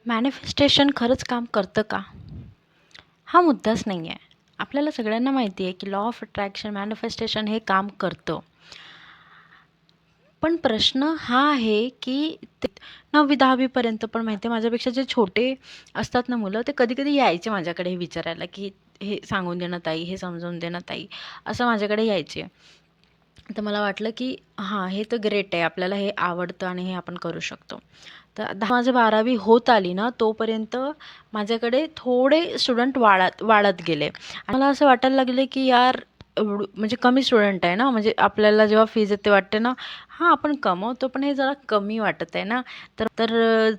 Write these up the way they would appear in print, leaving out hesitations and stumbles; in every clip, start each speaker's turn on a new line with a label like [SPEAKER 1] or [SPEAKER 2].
[SPEAKER 1] Manifestation खरंच काम करतं का? हा मुद्दाच नाही आहे. आपल्याला सगळ्यांना माहिती आहे की लॉ ऑफ अट्रॅक्शन, मॅनिफेस्टेशन हे काम करतं. पण प्रश्न हा आहे की 9वी-10वी पण माहिती आहे, माझ्यापेक्षा जे छोटे असतात ना मुलं, ते कधी-कधी यायचे माझ्याकडे हे विचारायला की हे सांगून दे ना ताई, हे समजावून दे ना ताई, असं माझ्याकडे यायचे. तर मला वाटलं की हां, हे तर ग्रेट आहे. आपल्याला हे आवडतं आणि हे आपण करू शकतो. तर माझं 12वी होत आली ना, तोपर्यंत माझ्याकडे थोडे स्टुडंट वाढत गेले. मला असं वाटायला लागले की यार म्हणजे कमी स्टुडंट आहे ना, म्हणजे आपल्याला जेव्हा फीज येते वाटते ना, हां, आपण कमवतो पण हे जरा कमी वाटत आहे ना. तर तर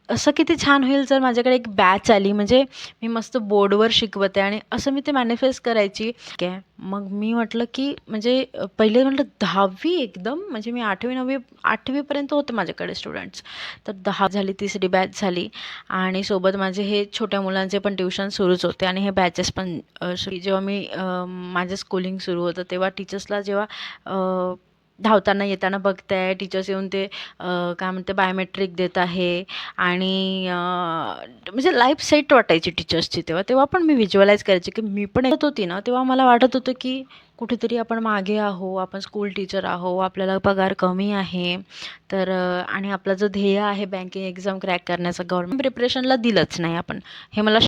[SPEAKER 1] असं किती छान होईल जर माझ्याकडे एक बॅच आली, म्हणजे मी मस्त बोर्डवर शिकवते आणि असं मी ते मॅनिफेस्ट करायची. ठीक आहे. मग मी म्हटलं की म्हणजे पहिले म्हटलं 10वी एकदम, म्हणजे मी 8वी पर्यंत होते माझ्याकडे स्टुडंट्स. तर 10 झाली, तिसरी बॅच झाली आणि सोबत माझे हे छोट्या मुलांचे पण ट्युशन सुरूच होते आणि हे बॅचेस पण जेव्हा मी माझं स्कूलिंग सुरू होतं तेव्हा टीचर्सला जेव्हा धावताना येताना बघताय, टीचर्स येऊन ते काय म्हणते बायोमेट्रिक देत आहे आणि म्हणजे लाईफ सेट वाटायची टीचर्सची. तेव्हा पण मी व्हिज्युअलाइज करायचे की मी पण येत होती ना, तेव्हा मला वाटत होतं की कुठेतरी आपण मागे आहो, आपण स्कूल टीचर आहो, आपल्याला पगार कमी आहे. तर आणि आपला जो ध्येय आहे बँकिंग एक्झाम क्रॅक करण्याचा, गव्हर्नमेंट प्रिपरेशनला दिलंच नाही आपण, हे मला